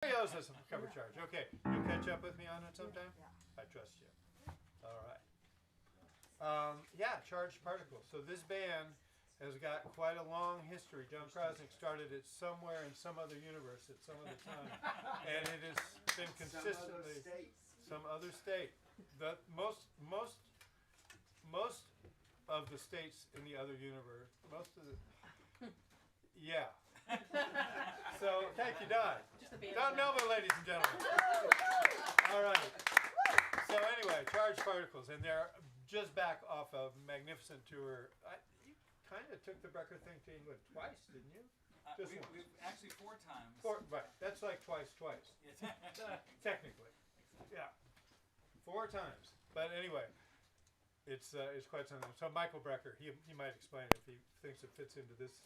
He owes us a cover charge. Okay, you'll catch up with me on it sometime? Yeah. I trust you. All right. Yeah, charged particles. So this band has got quite a long history. Jon Krosnick started it somewhere in some other universe at some other time. And it has been consistently some other state. The most of the states in the other universe, most of the, yeah. So thank you, Don. Don Melvin, ladies and gentlemen. All right. So anyway, charged particles, and they're just back off a magnificent tour. You kind of took the Beckett thing to England twice, didn't you? Just once. We've actually 4 times. Right. That's like twice. Technically. Yeah. 4 times. But anyway, it's quite something. So Michael Brecker, he might explain if he thinks it fits into this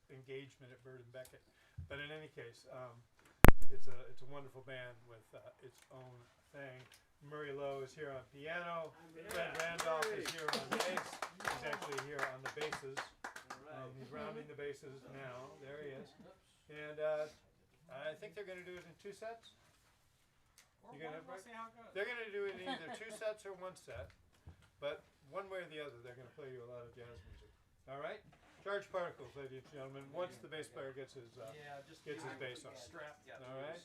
engagement at Bird and Beckett. But in any case, it's a wonderful band with its own thing. Murray Lowe is here on piano. Fred Randolph is here on bass. He's actually here on the basses. He's rounding the basses now. There he is. And I think they're going to do it in 2 sets. We'll see how it goes. They're going to do it in either 2 sets or 1 set. But one way or the other, they're going to play you a lot of jazz music. All right? Charged particles, ladies and gentlemen. Once the bass player gets his bass on. All right?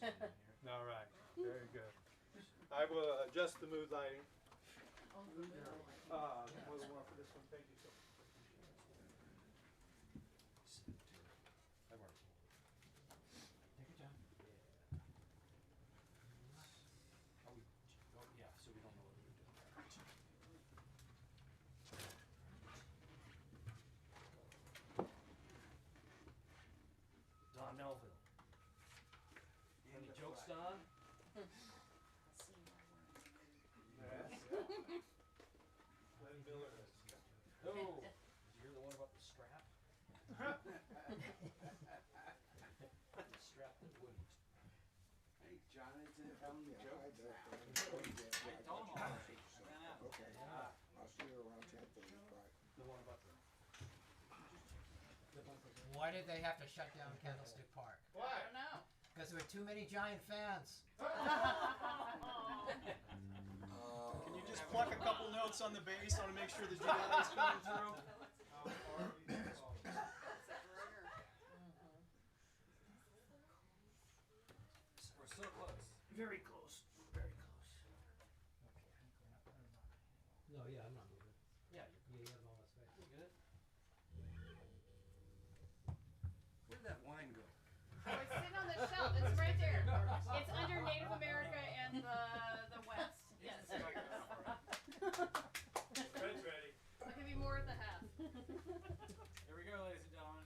All right. Very good. I will adjust the mood lighting. More than one for this one. Thank you so much. Don Melville. Any jokes, Don? Glenn Miller. Oh, you're the one about the strap? The strap that wouldn't. Hey, John, isn't it telling the jokes? I told him already. Okay, I'll see you around 10:35. The one about the. Why did they have to shut down Candlestick Park? Why? I don't know. Because there were too many giant fans. Can you just pluck a couple notes on the bass? I want to make sure the delay is coming through. We're so close. Very close. Very close. No, yeah, I'm not moving. Yeah, you have all that space. You good? Where'd that wine go? Oh, it's sitting on the shelf. It's right there. It's under Native America and the West. Yes. Fred's ready. I'll give you more at the half. Here we go, ladies and gentlemen.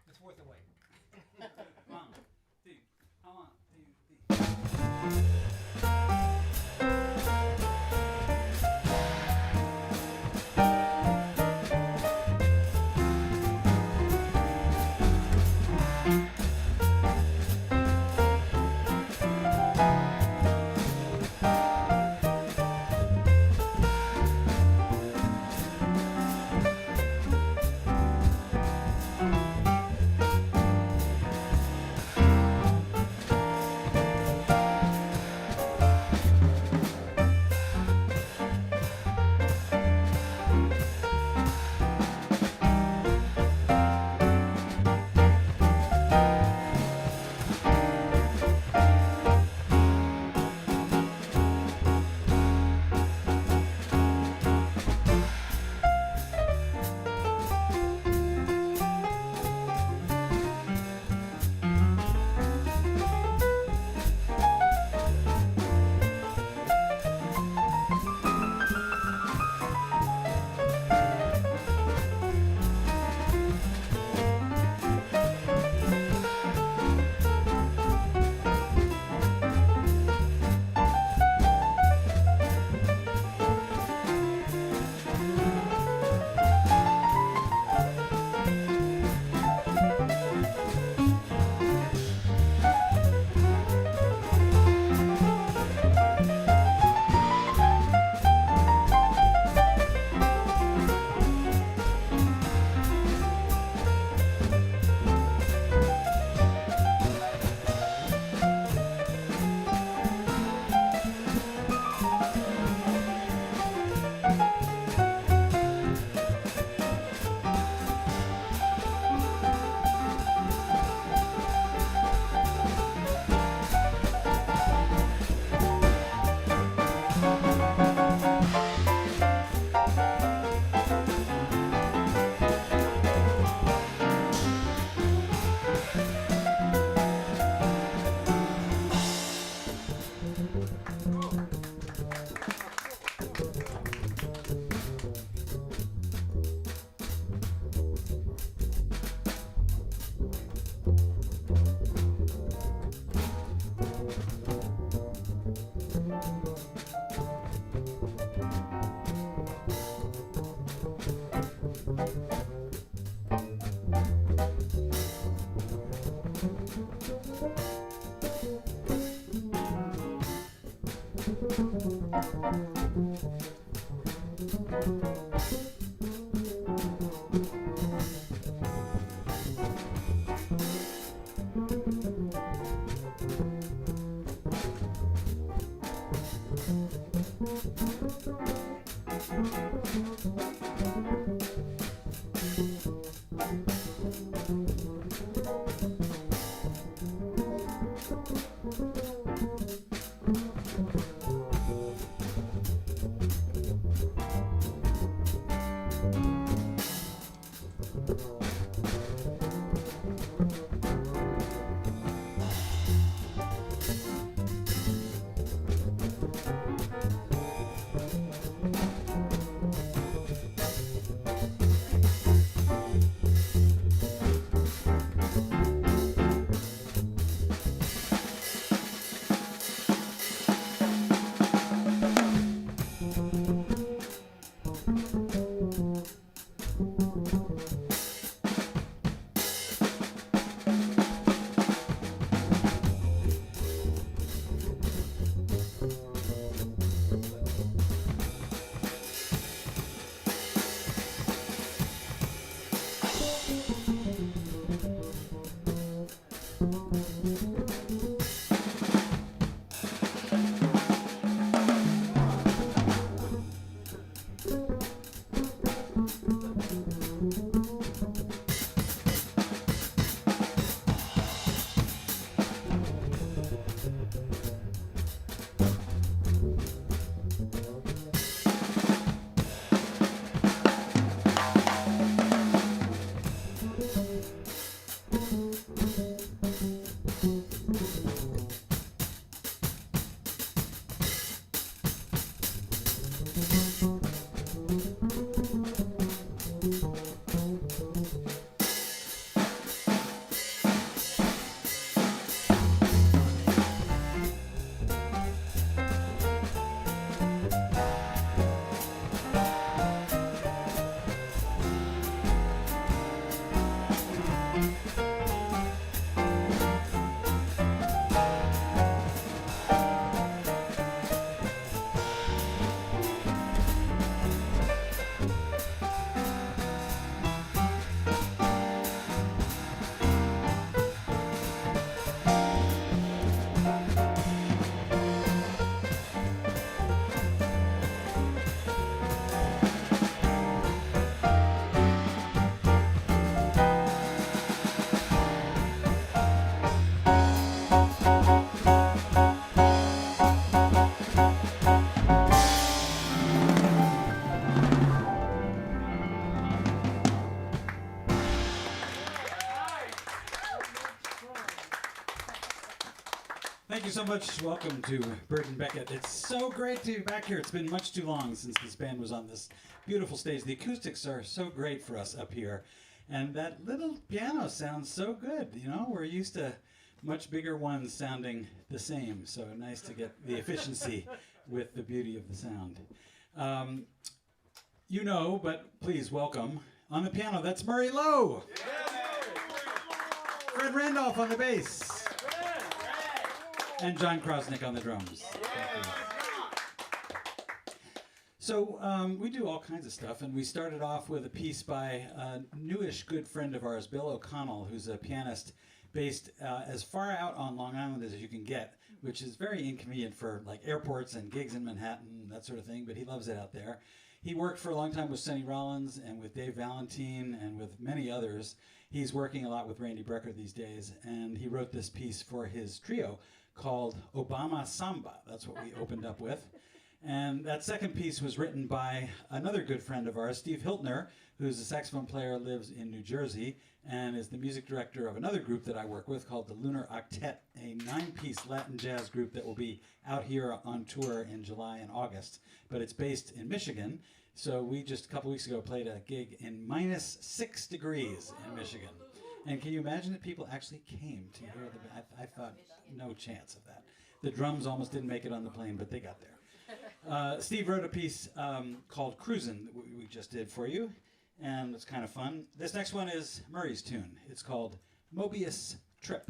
It's worth the wait. One, two, one, two, three. Thank you so much. Welcome to Burton Beckett. It's so great to be back here. It's been much too long since this band was on this beautiful stage. The acoustics are so great for us up here. And that little piano sounds so good. You know, we're used to much bigger ones sounding the same. So nice to get the efficiency with the beauty of the sound. You know, but please welcome on the piano, that's Murray Lowe. Fred Randolph on the bass. And Jon Krosnick on the drums. So we do all kinds of stuff, and we started off with a piece by a newish good friend of ours, Bill O'Connell, who's a pianist based as far out on Long Island as you can get, which is very inconvenient for like airports and gigs in Manhattan, that sort of thing, but he loves it out there. He worked for a long time with Sonny Rollins and with Dave Valentine and with many others. He's working a lot with Randy Brecker these days, and he wrote this piece for his trio called Obama Samba. That's what we opened up with. And that second piece was written by another good friend of ours, Steve Hiltner, who's a saxophone player, lives in New Jersey, and is the music director of another group that I work with called the Lunar Octet, a 9-piece Latin jazz group that will be out here on tour in July and August. But it's based in Michigan, so we just a couple weeks ago played a gig in -6 degrees in Michigan. And can you imagine that people actually came to hear the band? I thought, no chance of that. The drums almost didn't make it on the plane, but they got there. Steve wrote a piece called Cruisin' that we just did for you, and it's kind of fun. This next one is Murray's tune. It's called Mobius Trip.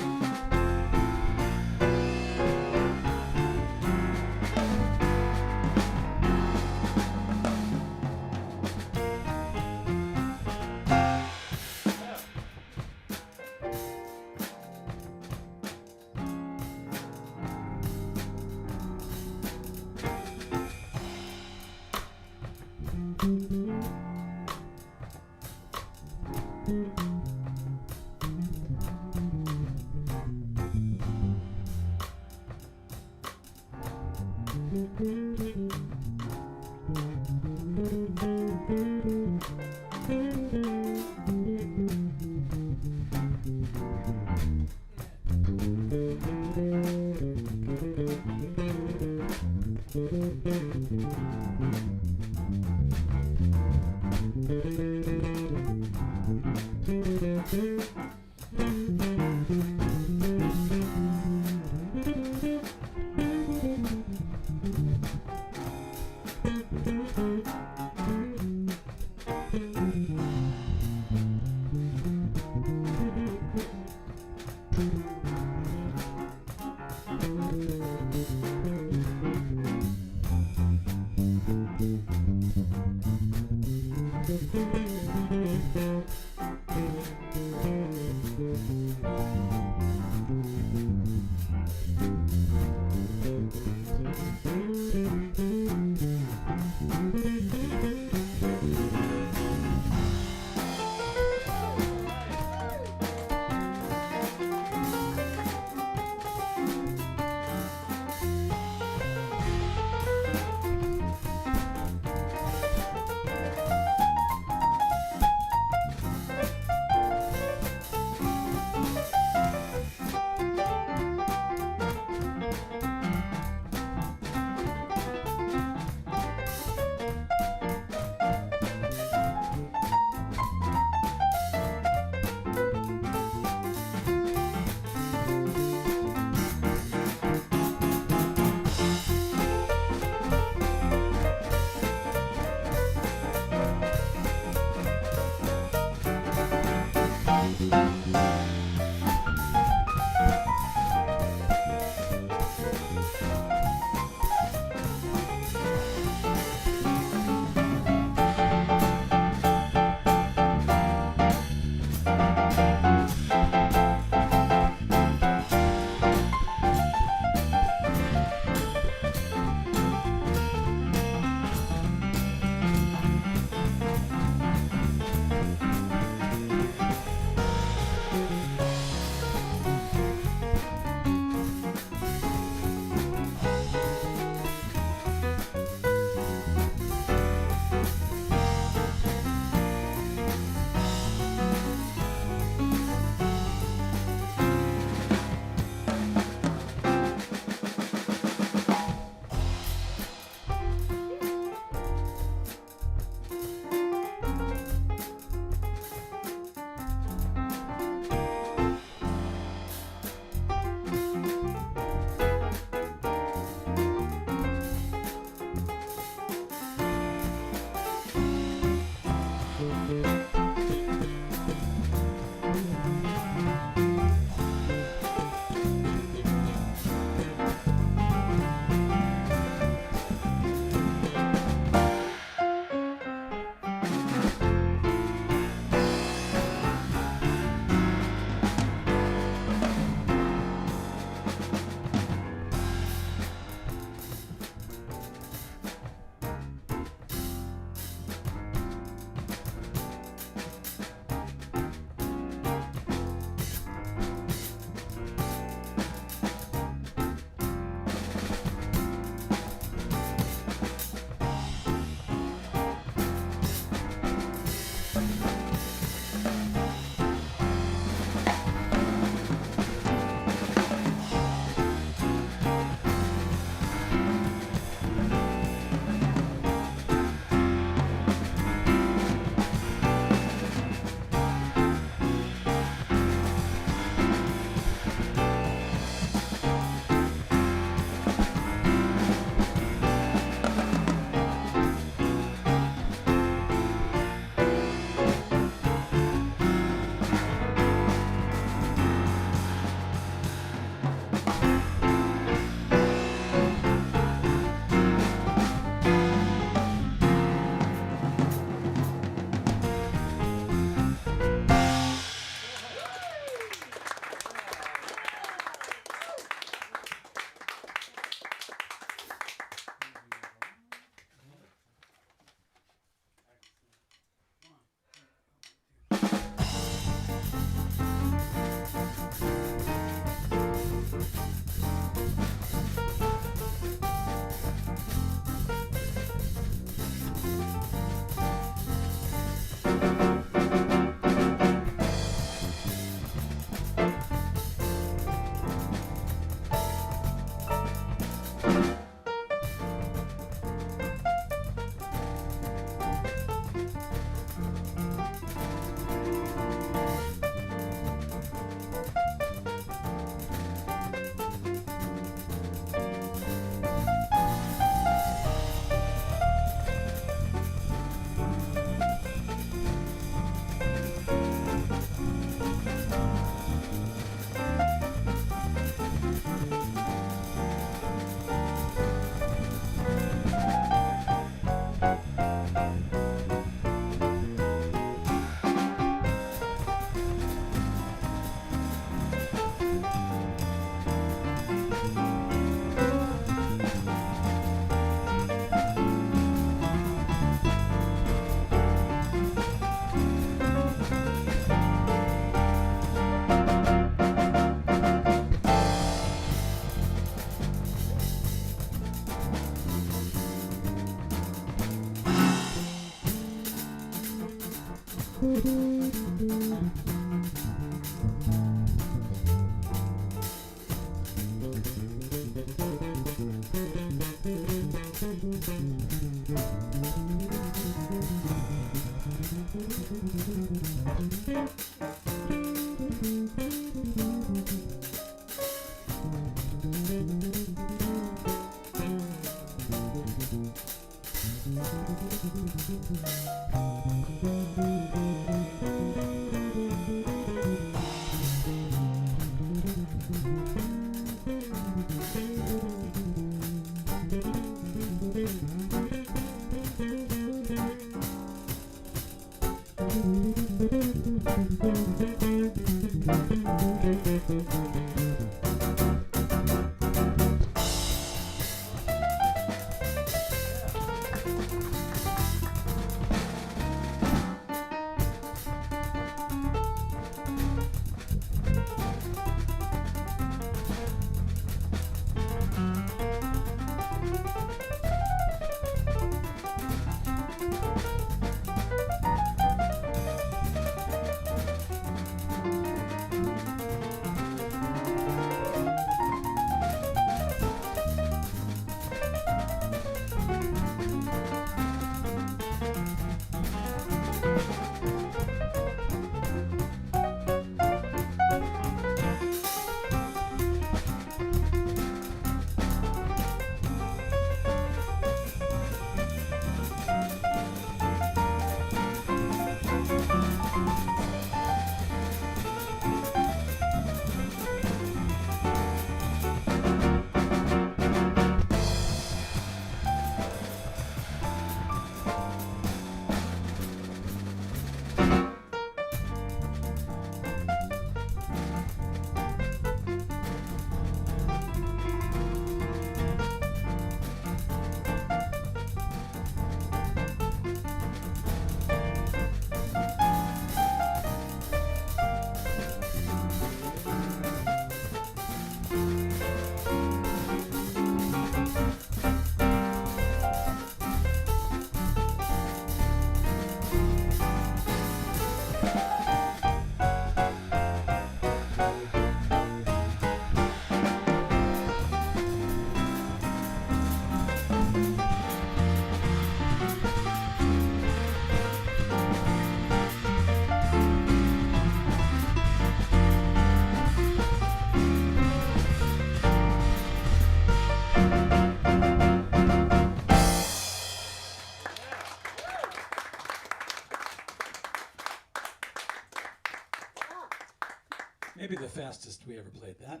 fastest we ever played that.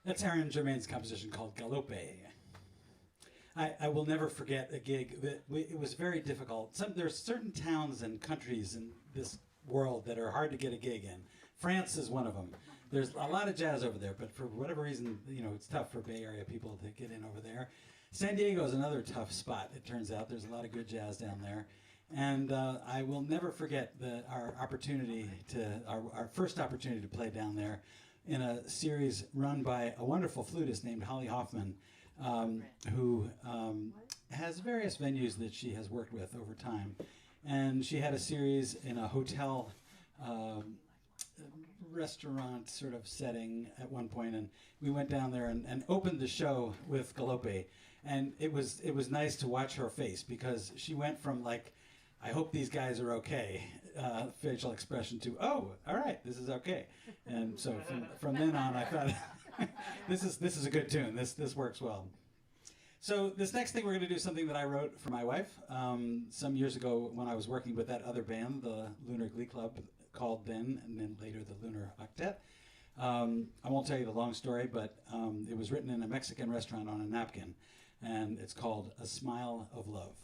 That's Aaron Germain's composition called Galope. I will never forget a gig that it was very difficult. There's certain towns and countries in this world that are hard to get a gig in. France is one of them. There's a lot of jazz over there, but for whatever reason, it's tough for Bay Area people to get in over there. San Diego is another tough spot, it turns out. There's a lot of good jazz down there. And I will never forget our first opportunity to play down there in a series run by a wonderful flutist named Holly Hoffman, who has various venues that she has worked with over time. And she had a series in a hotel restaurant sort of setting at one point, and we went down there and opened the show with Galope. And it was nice to watch her face, because she went from like, I hope these guys are okay, facial expression to, oh, all right, this is okay. And so from then on, I thought, this is a good tune. This works well. So this next thing, we're going to do something that I wrote for my wife some years ago when I was working with that other band, the Lunar Glee Club, called then, and then later the Lunar Octet. I won't tell you the long story, but it was written in a Mexican restaurant on a napkin, and it's called A Smile of Love.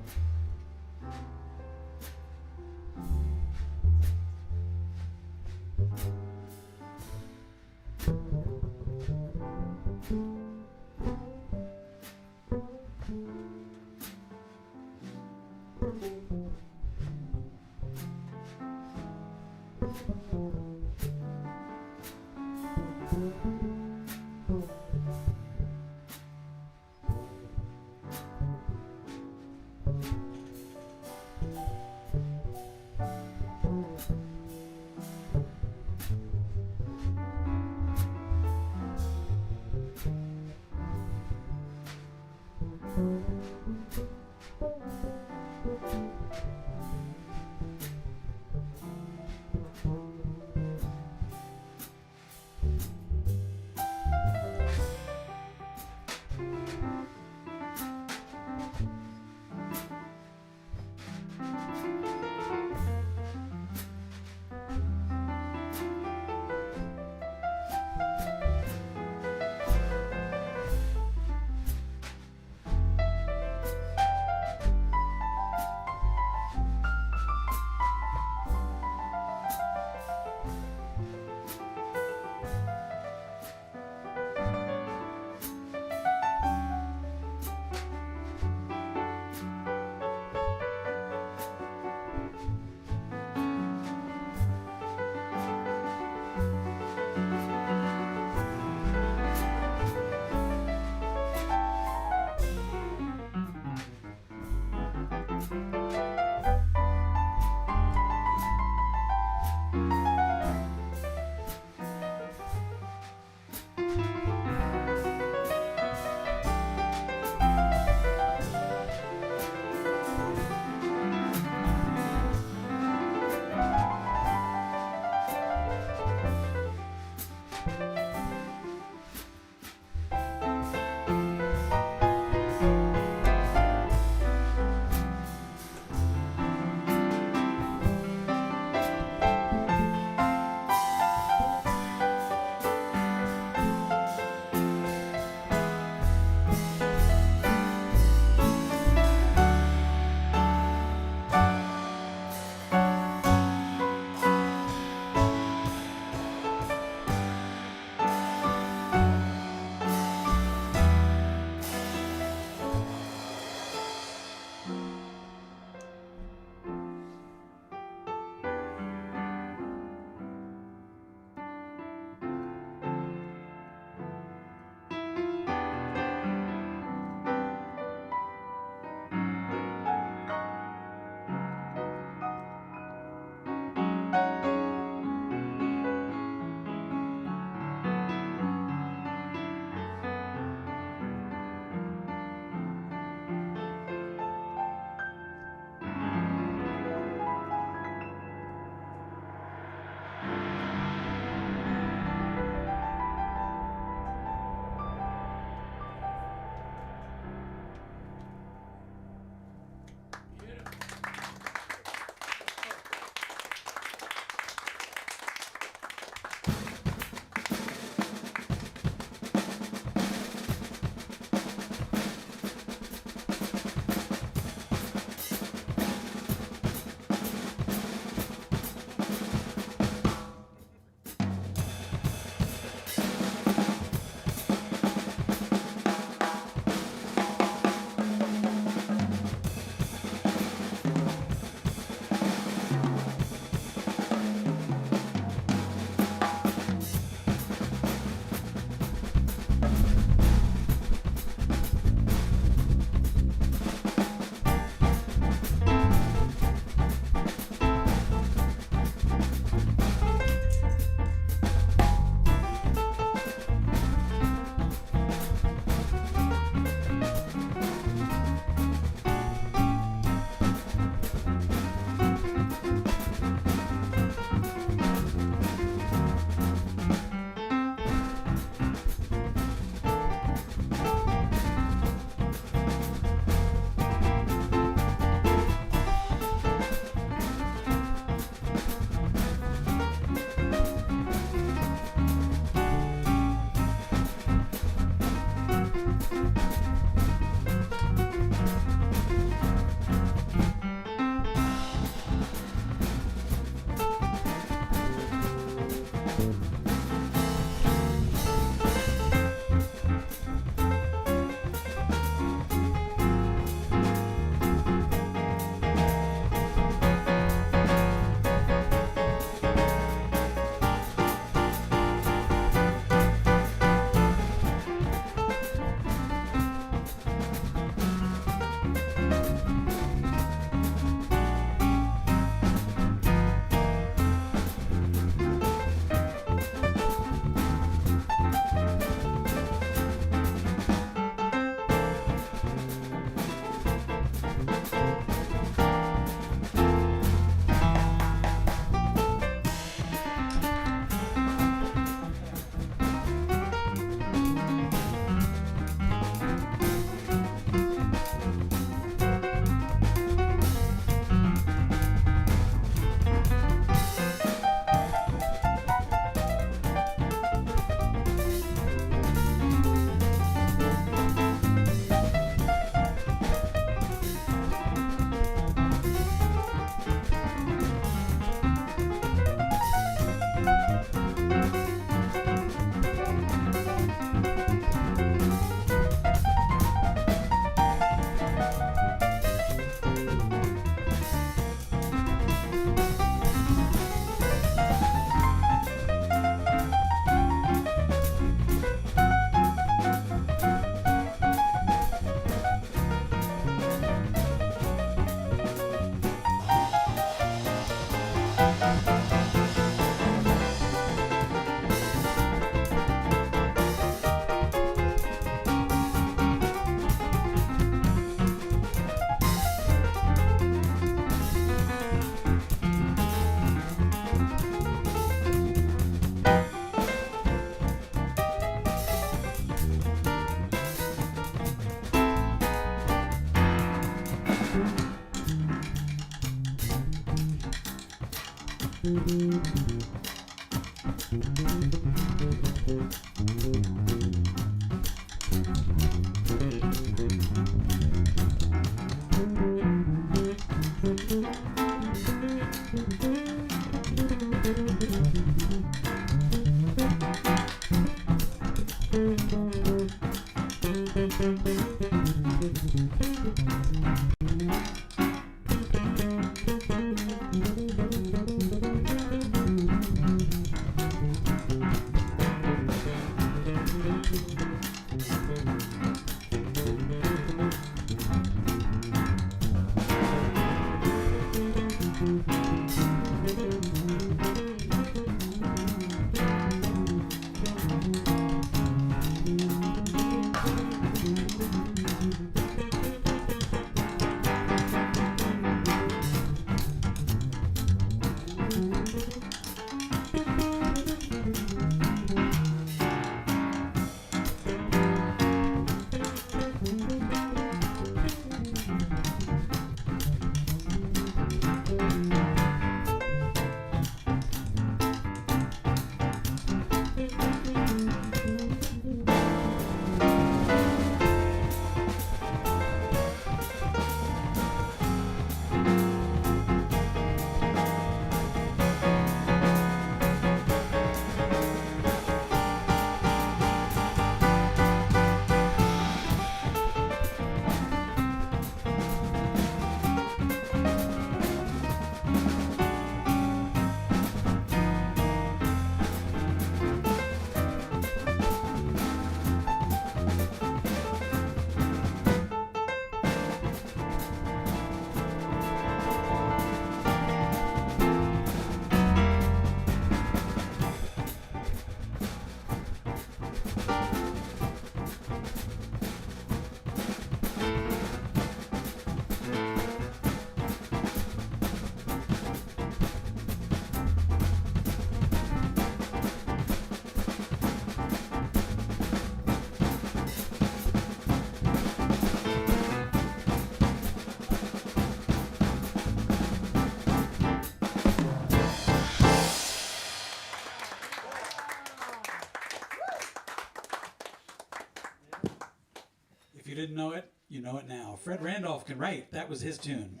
If you didn't know it, you know it now. Fred Randolph can write. That was his tune.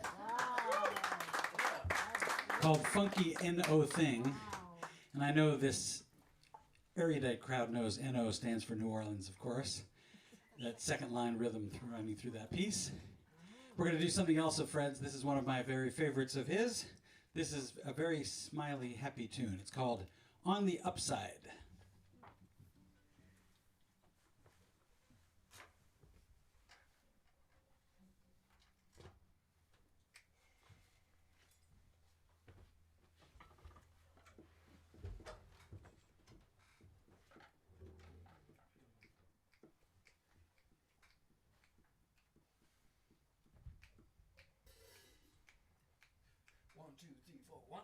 Called Funky N.O. Thing. And I know this erudite crowd knows N.O. stands for New Orleans, of course. That second line rhythm running through that piece. We're going to do something else of Fred's. This is one of my very favorites of his. This is a very smiley, happy tune. It's called On the Upside. One, two, three, four, one.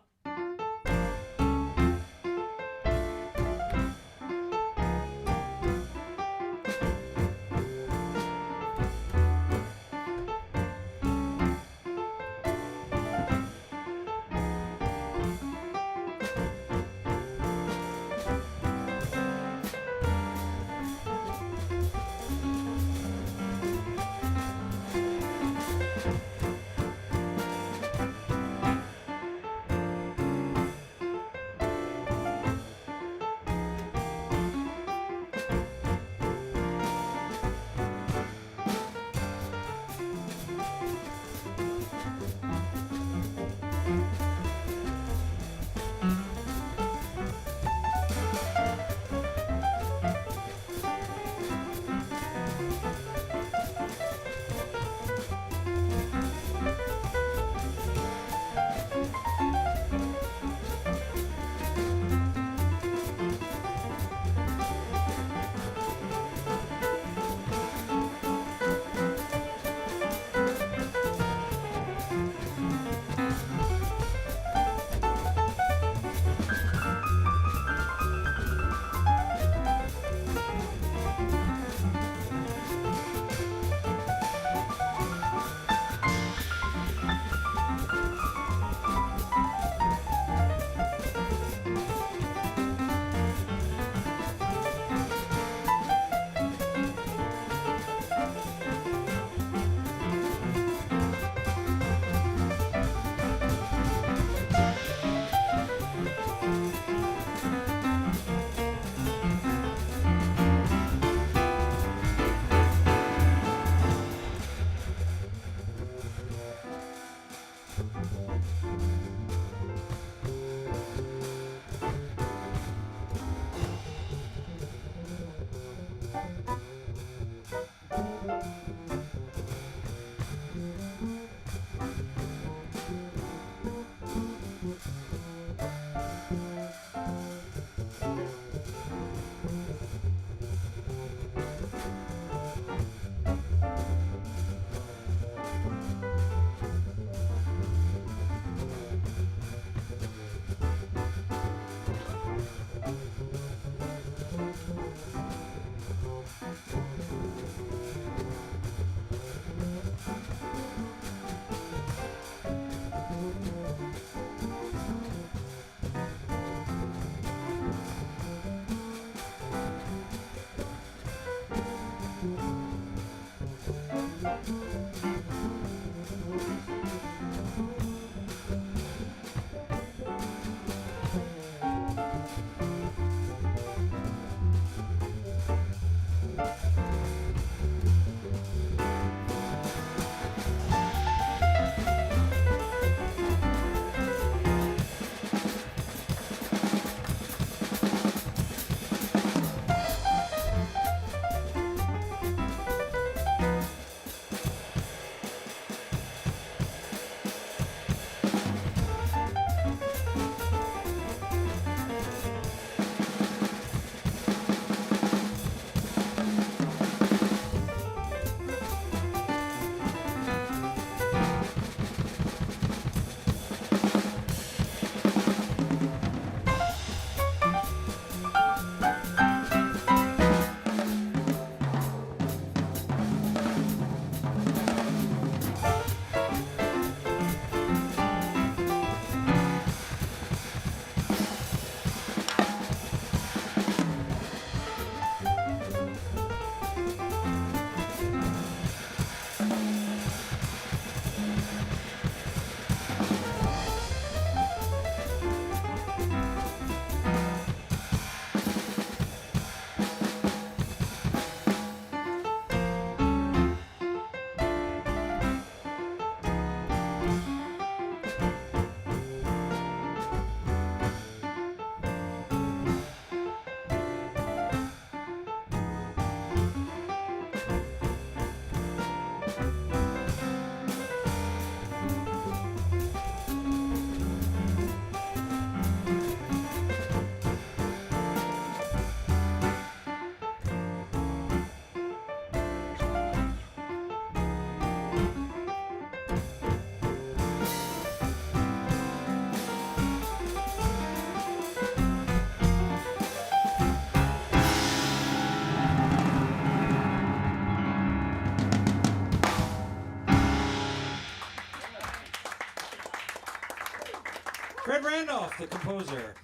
Fred Randolph, the composer.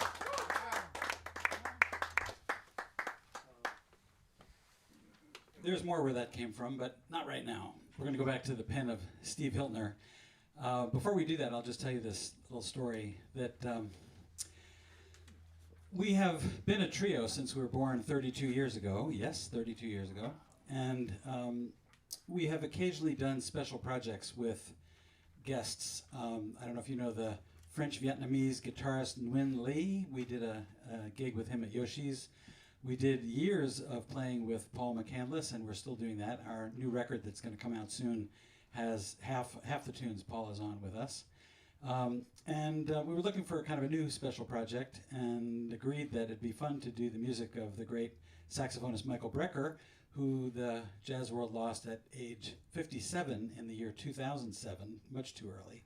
There's more where that came from, but not right now. We're going to go back to the pen of Steve Hiltner. Before we do that, I'll just tell you this little story that we have been a trio since we were born 32 years ago. Yes, 32 years ago. And we have occasionally done special projects with guests. I don't know if you know the French-Vietnamese guitarist Nguyen Lee. We did a gig with him at Yoshi's. We did years of playing with Paul McCandless, and we're still doing that. Our new record that's going to come out soon has half the tunes Paul is on with us. We were looking for kind of a new special project and agreed that it'd be fun to do the music of the great saxophonist Michael Brecker, who the jazz world lost at age 57 in the year 2007, much too early.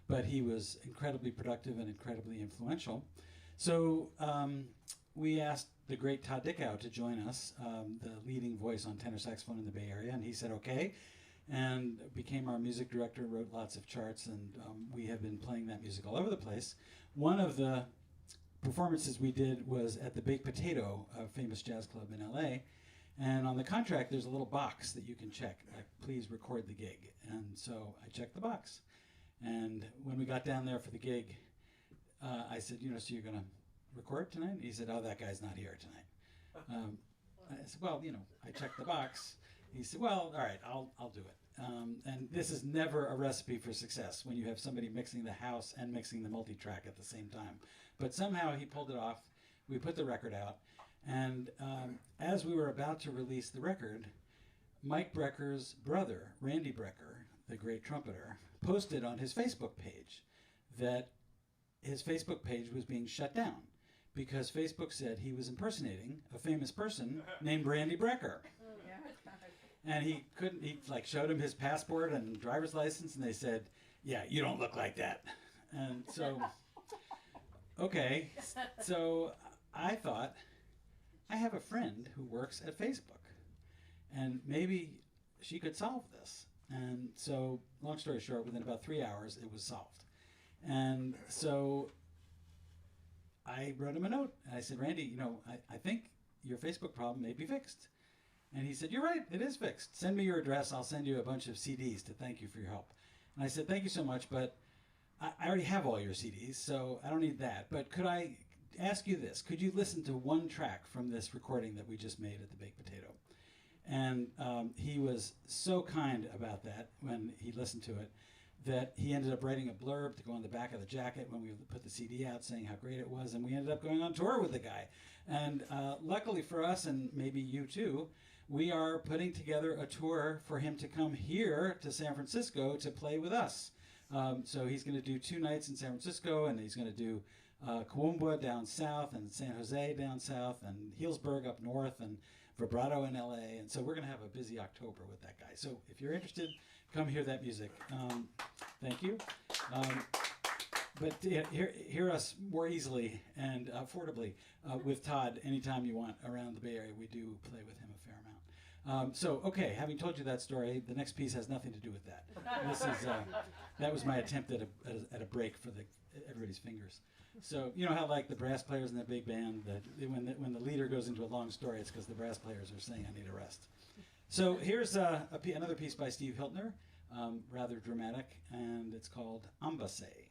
But he was incredibly productive and incredibly influential. So we asked the great Todd Dickow to join us, the leading voice on tenor saxophone in the Bay Area, and he said okay, and became our music director, wrote lots of charts, and we have been playing that music all over the place. One of the performances we did was at the Baked Potato, a famous jazz club in LA, and on the contract there's a little box that you can check, like, please record the gig. And so I checked the box, and when we got down there for the gig, I said, so you're gonna record tonight? He said, oh, that guy's not here tonight. I said, well, I checked the box. He said, well, all right, I'll do it. And this is never a recipe for success when you have somebody mixing the house and mixing the multi-track at the same time. But somehow he pulled it off. We put the record out. And as we were about to release the record, Mike Brecker's brother, Randy Brecker, the great trumpeter, posted on his Facebook page that his Facebook page was being shut down because Facebook said he was impersonating a famous person named Randy Brecker. And he showed him his passport and driver's license, and they said, yeah, you don't look like that. And so, okay. So I thought, I have a friend who works at Facebook, and maybe she could solve this. And so, long story short, within about 3 hours, it was solved. And so I wrote him a note, and I said, Randy, I think your Facebook problem may be fixed. And he said, you're right, it is fixed. Send me your address, I'll send you a bunch of CDs to thank you for your help. And I said, thank you so much, but I already have all your CDs, so I don't need that. But could I ask you this? Could you listen to one track from this recording that we just made at the Baked Potato? And he was so kind about that when he listened to it that he ended up writing a blurb to go on the back of the jacket when we put the CD out saying how great it was, and we ended up going on tour with the guy. And luckily for us, and maybe you too, we are putting together a tour for him to come here to San Francisco to play with us. So he's going to do 2 nights in San Francisco, and he's going to do Coimbra down south, and San Jose down south, and Healdsburg up north, and Vibrato in LA. And so we're going to have a busy October with that guy. So if you're interested, come hear that music. Thank you. But hear us more easily and affordably with Todd anytime you want around the Bay Area. We do play with him a fair amount. So, okay, having told you that story, the next piece has nothing to do with that. This is that was my attempt at a break for everybody's fingers. So you know how like the brass players in the big band, when the leader goes into a long story, it's because the brass players are saying, "I need a rest." So here's another piece by Steve Hiltner, rather dramatic, and it's called Ambassay.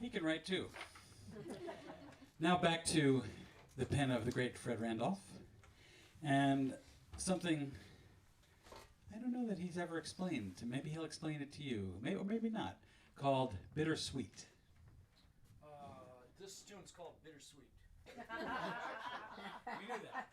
He can write too. Now back to the pen of the great Fred Randolph, and something I don't know that he's ever explained. Maybe he'll explain it to you, maybe or maybe not. Called Bittersweet. This tune's called Bittersweet. We knew that.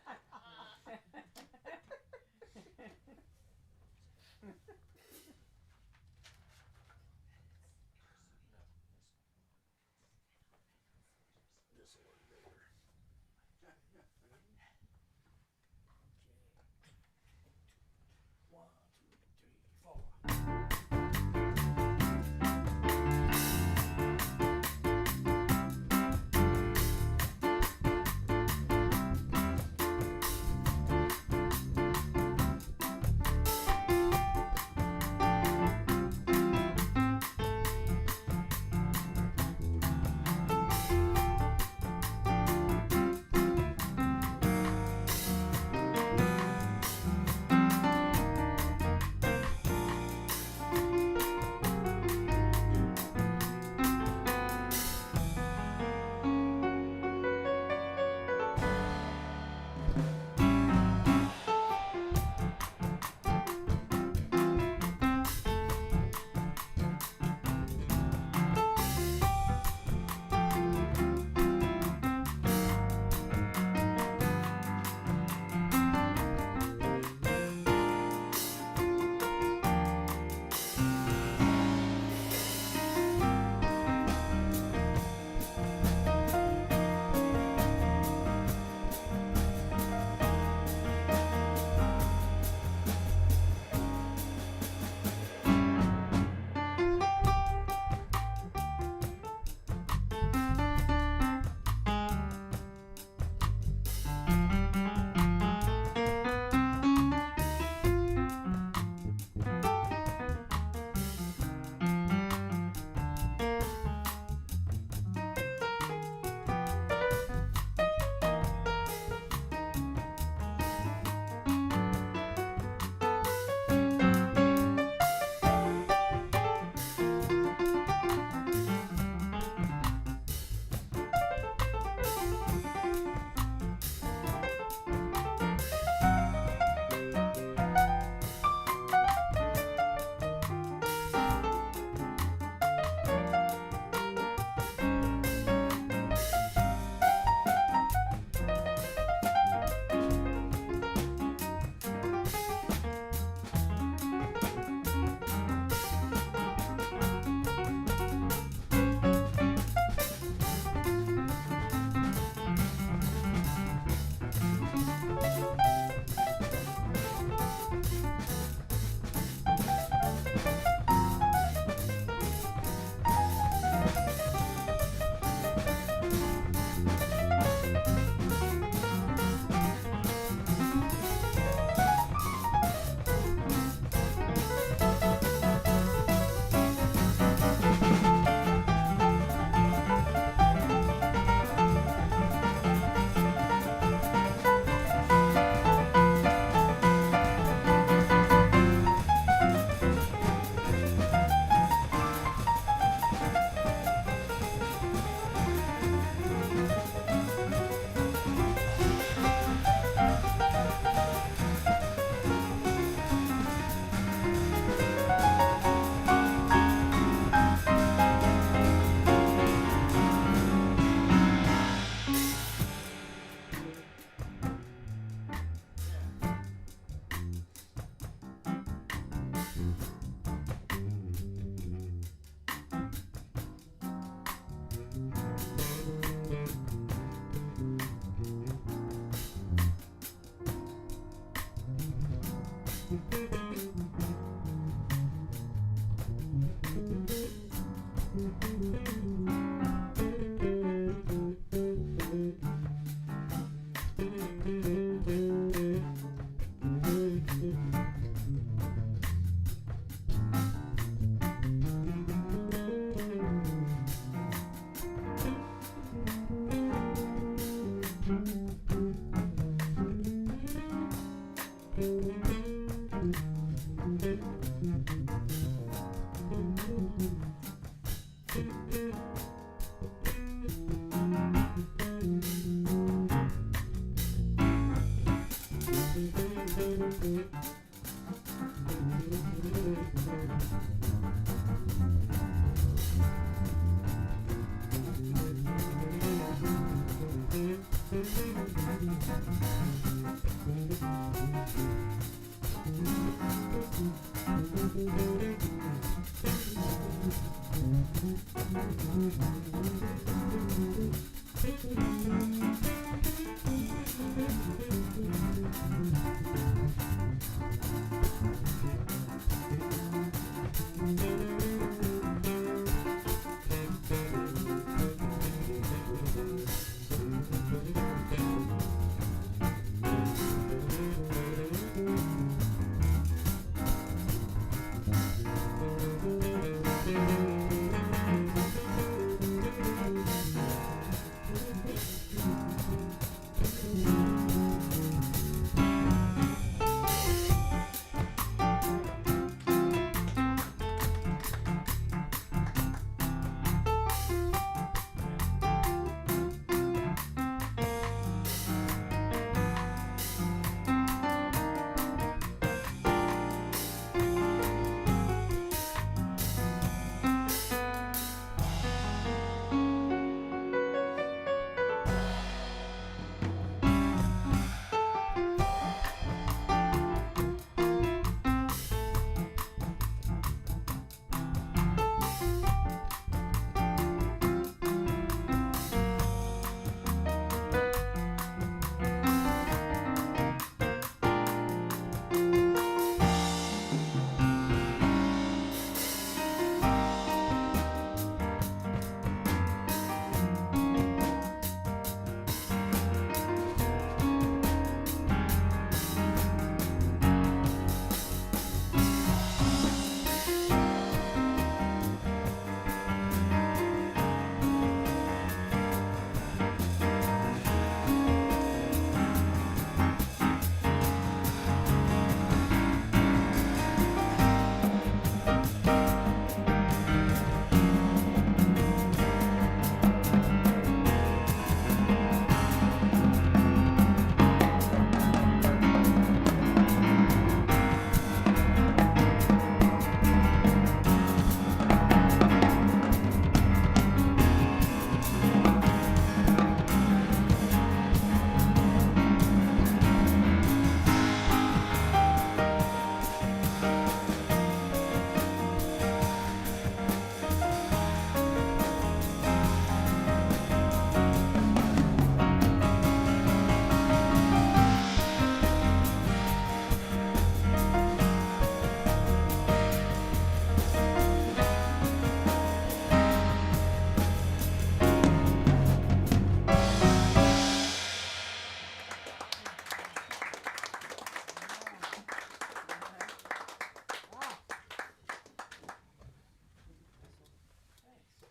This will work better. One, two, three, four.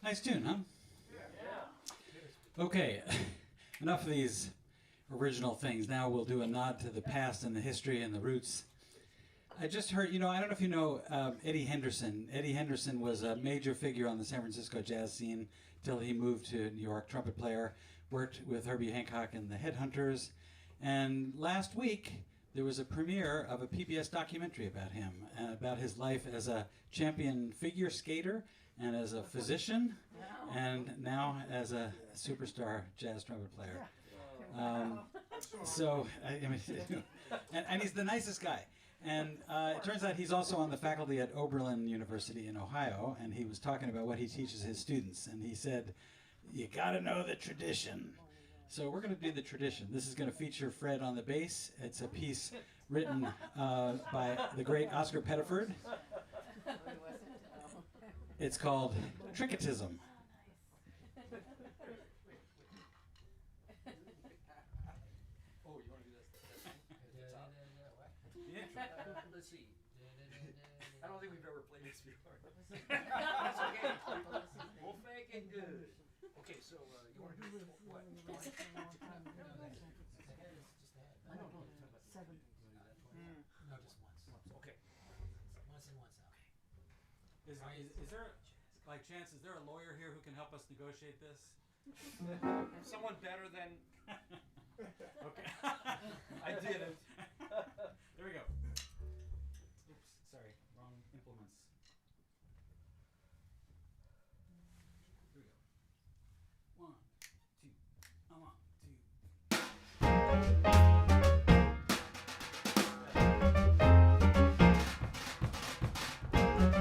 Nice tune, huh? Okay, enough of these original things. Now we'll do a nod to the past and the history and the roots. I just heard, I don't know if you know Eddie Henderson. Eddie Henderson was a major figure on the San Francisco jazz scene till he moved to New York, trumpet player, worked with Herbie Hancock and the Headhunters. And last week, there was a premiere of a PBS documentary about him, about his life as a champion figure skater and as a physician, and now as a superstar jazz trumpet player. And he's the nicest guy. And it turns out he's also on the faculty at Oberlin University in Ohio, and he was talking about what he teaches his students. And he said, you gotta know the tradition. So we're gonna do the tradition. This is gonna feature Fred on the bass. It's a piece written by the great Oscar Pettiford. It's called Tricketism. Oh, you want to do this? Yeah. Let's see. I don't think we've ever played this before. That's okay. We'll make it good. Okay, so you want to do what? No, just a head. No, just once. Okay. Once in, once out. Is there, like chance, is there a lawyer here who can help us negotiate this? Someone better than Okay. I didn't. There we go. Oops, sorry, wrong implements. Here we go. 1, 2, 1, 2.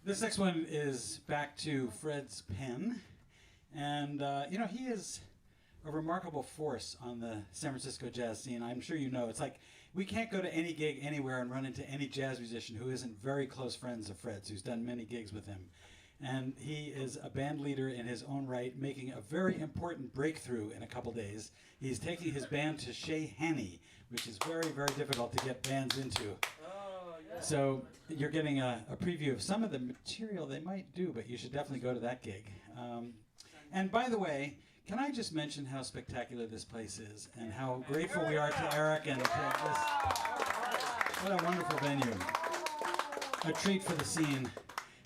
This next one is back to Fred's pen. And, he is a remarkable force on the San Francisco jazz scene. I'm sure you know. It's like we can't go to any gig anywhere and run into any jazz musician who isn't very close friends of Fred's, who's done many gigs with him. And he is a band leader in his own right, making a very important breakthrough in a couple days. He's taking his band to Chez Hanny, which is very, very difficult to get bands into. So you're getting a preview of some of the material they might do, but you should definitely go to that gig. And by the way, can I just mention how spectacular this place is and how grateful we are to Eric and to this. What a wonderful venue. A treat for the scene.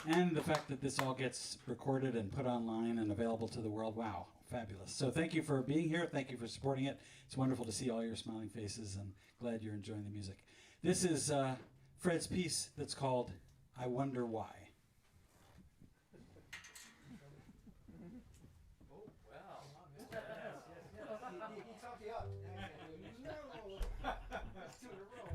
And the fact that this all gets recorded and put online and available to the world. Wow, fabulous. So thank you for being here. Thank you for supporting it. It's wonderful to see all your smiling faces, and glad you're enjoying the music. This is Fred's piece that's called I Wonder Why. Oh, wow. He talked you up. No. Let's do it a roll,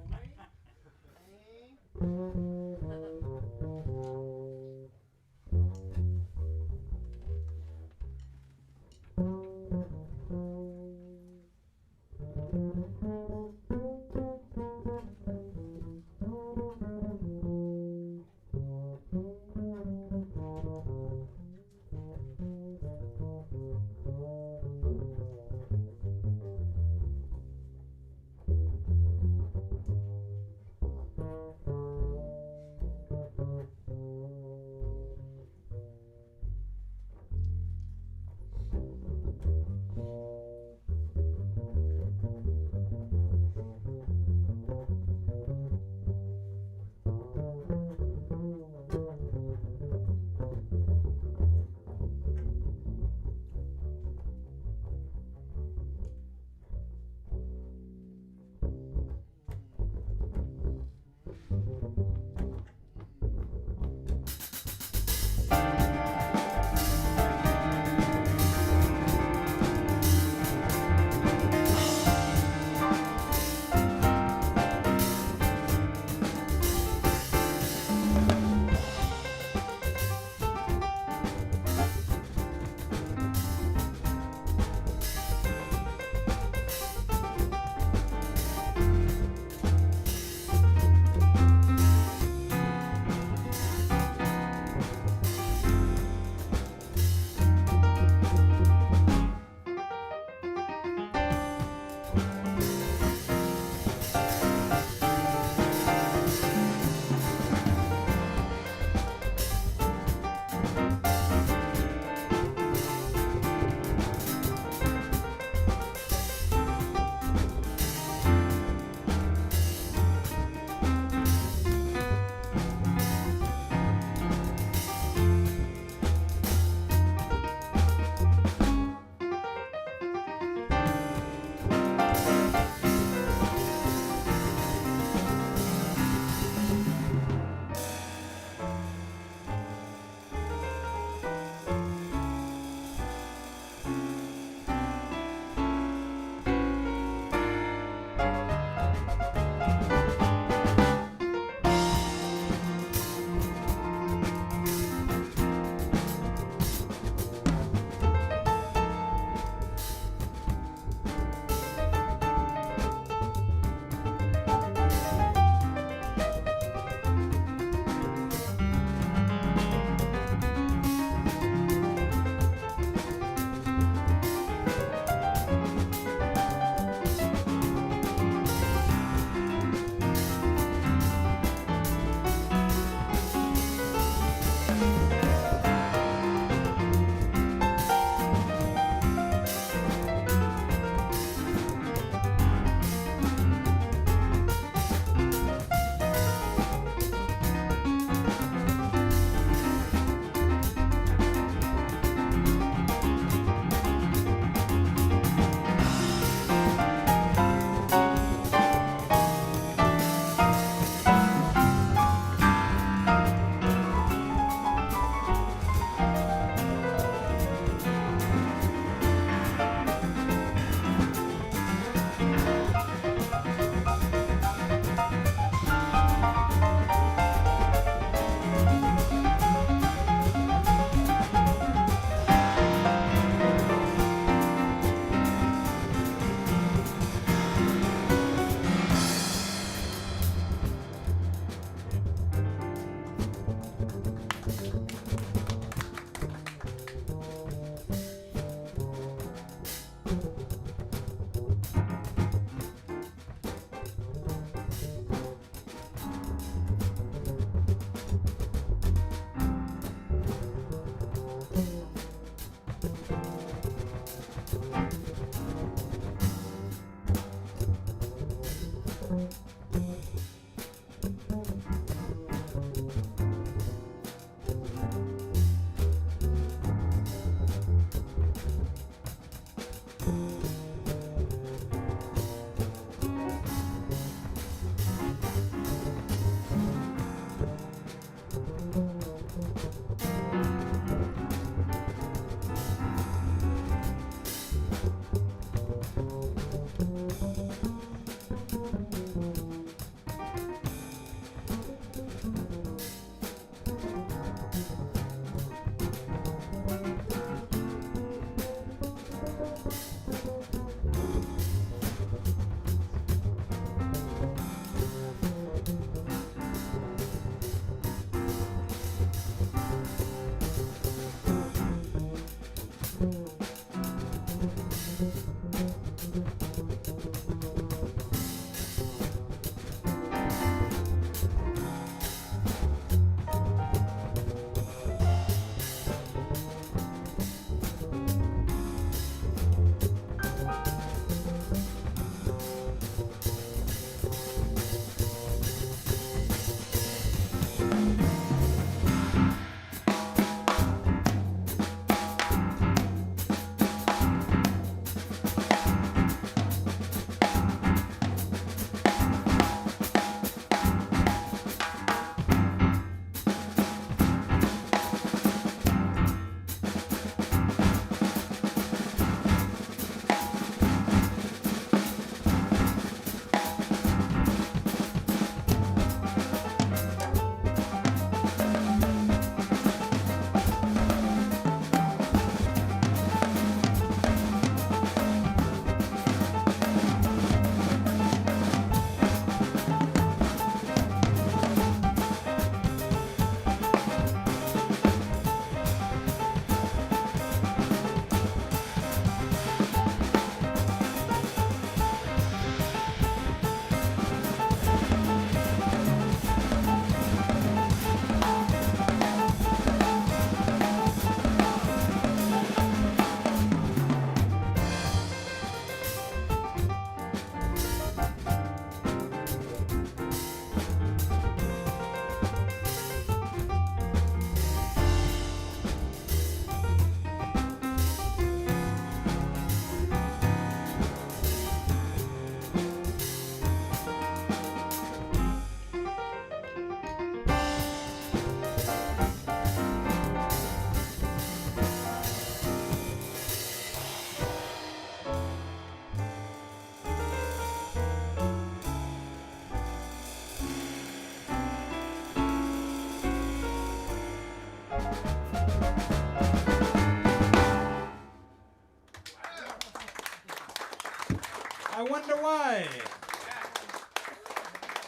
I Wonder Why.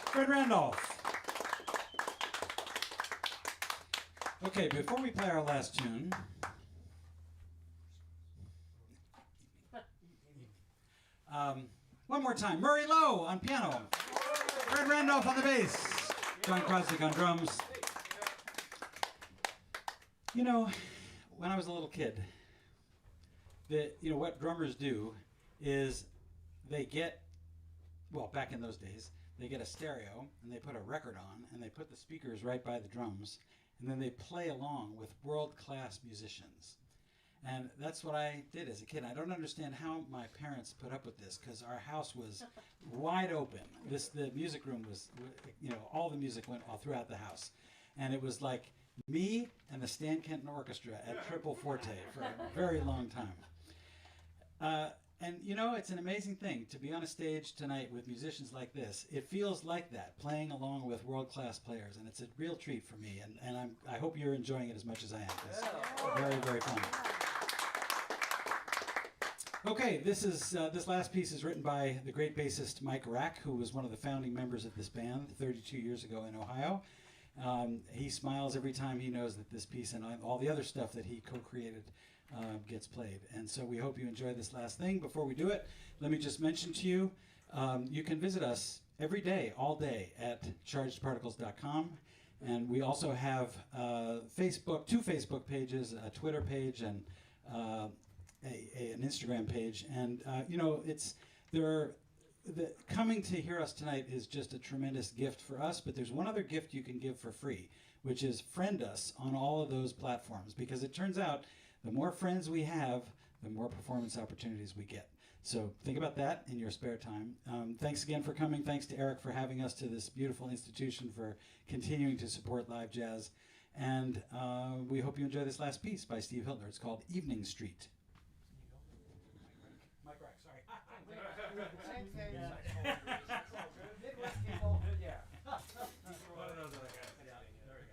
Fred Randolph. Okay, before we play our last tune, one more time. Murray Lowe on piano. Fred Randolph on the bass. Jon Krosnick on drums. You know, when I was a little kid, what drummers do is they get, well, back in those days, they get a stereo and they put a record on and they put the speakers right by the drums and then they play along with world-class musicians. And that's what I did as a kid. I don't understand how my parents put up with this because our house was wide open. The music room was, all the music went all throughout the house. And it was like me and the Stan Kenton Orchestra at triple forte for a very long time. And it's an amazing thing to be on a stage tonight with musicians like this. It feels like that, playing along with world-class players, and it's a real treat for me. And I hope you're enjoying it as much as I am. It's very, very fun. Okay, this last piece is written by the great bassist Mike Rack, who was one of the founding members of this band 32 years ago in Ohio. He smiles every time he knows that this piece and all the other stuff that he co-created gets played. And so we hope you enjoy this last thing. Before we do it, let me just mention to you, you can visit us every day, all day, at chargedparticles.com. And we also have two Facebook pages, a Twitter page, and an Instagram page. And, coming to hear us tonight is just a tremendous gift for us, but there's one other gift you can give for free, which is friend us on all of those platforms, because it turns out the more friends we have, the more performance opportunities we get. So think about that in your spare time. Thanks again for coming. Thanks to Eric for having us to this beautiful institution, for continuing to support live jazz. And we hope you enjoy this last piece by Steve Hiltner. It's called Evening Street. Mike Rack, sorry. Same thing. Yeah. Midwest people. Yeah. One of those other guys. Yeah, there we go.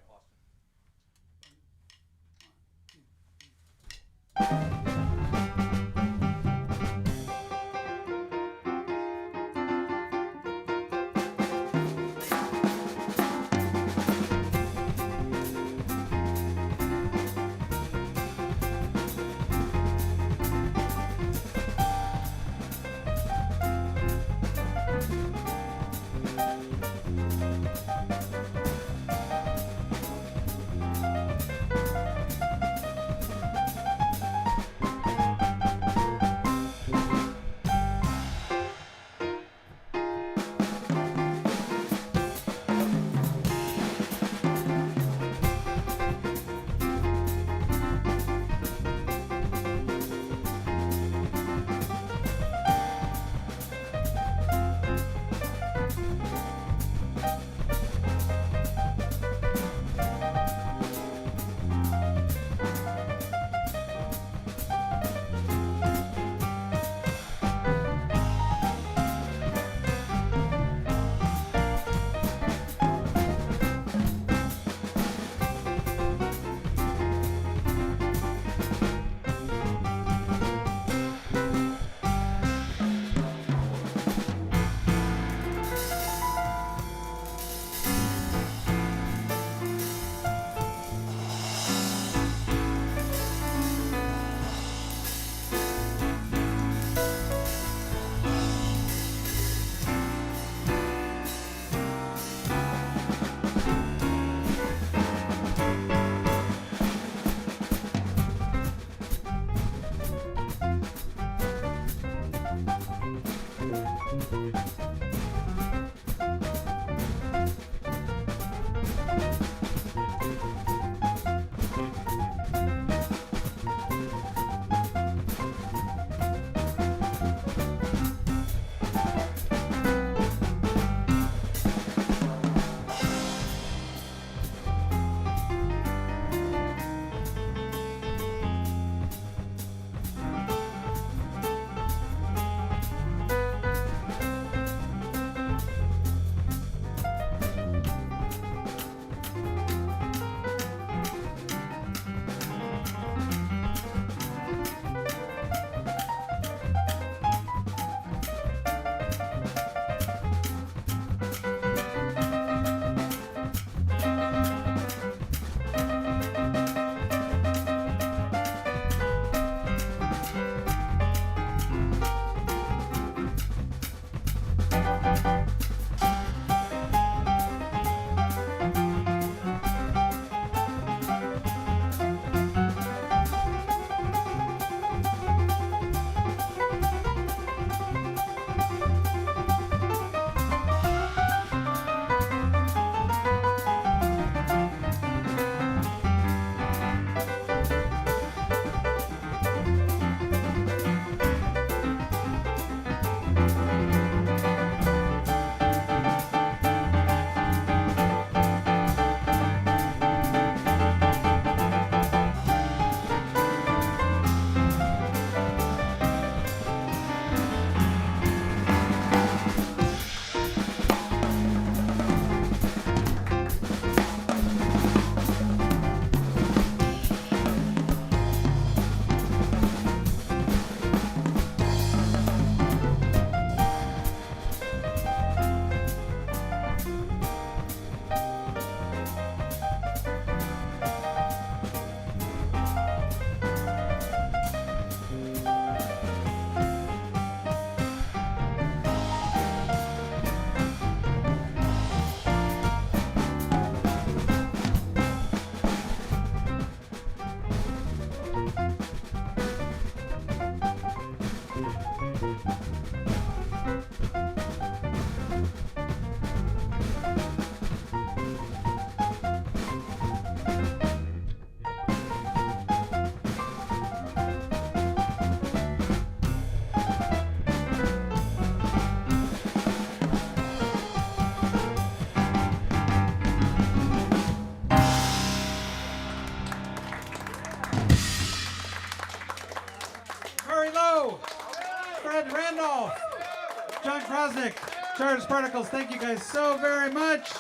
Krosnick, Charged Particles. Thank you guys so very much.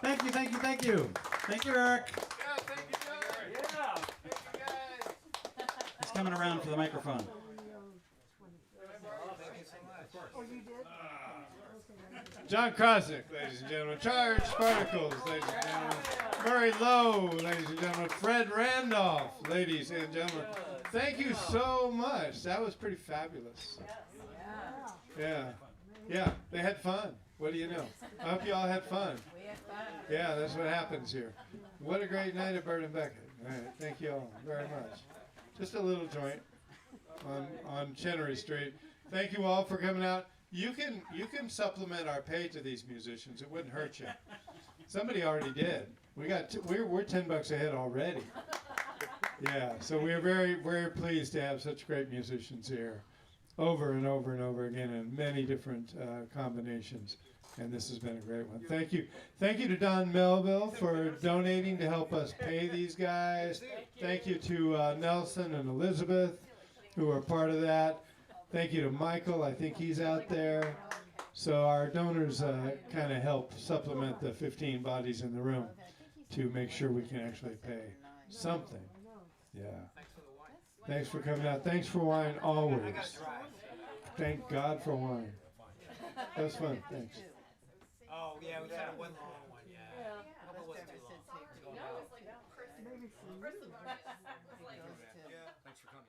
Thank you, thank you, thank you. Thank you, Eric. Yeah, thank you, John. Yeah. Thank you, guys. He's coming around for the microphone. Oh, thank you so much. Jon Krosnick, ladies and gentlemen. Charged Particles, ladies and gentlemen. Murray Lowe, ladies and gentlemen. Fred Randolph, ladies and gentlemen. Thank you so much. That was pretty fabulous. Yeah. Yeah, they had fun. What do you know? I hope you all had fun. We had fun. Yeah, that's what happens here. What a great night at Bird and Beckett. All right, thank you all very much. Just a little joint on Chenery Street. Thank you all for coming out. You can supplement our pay to these musicians. It wouldn't hurt you. Somebody already did. We're $10 ahead already. Yeah, so we're very, very pleased to have such great musicians here, over and over and over again in many different combinations. And this has been a great one. Thank you. Thank you to Don Melville for donating to help us pay these guys. Thank you to Nelson and Elizabeth, who are part of that. Thank you to Michael. I think he's out there. So our donors kind of help supplement the 15 bodies in the room to make sure we can actually pay something. Yeah. Thanks for coming out. Thanks for wine always. Thank God for wine. That was fun. Thanks. Oh, yeah, we've had one long one, yeah. Hope it wasn't too long. No, it's like Christmas. Thanks for coming.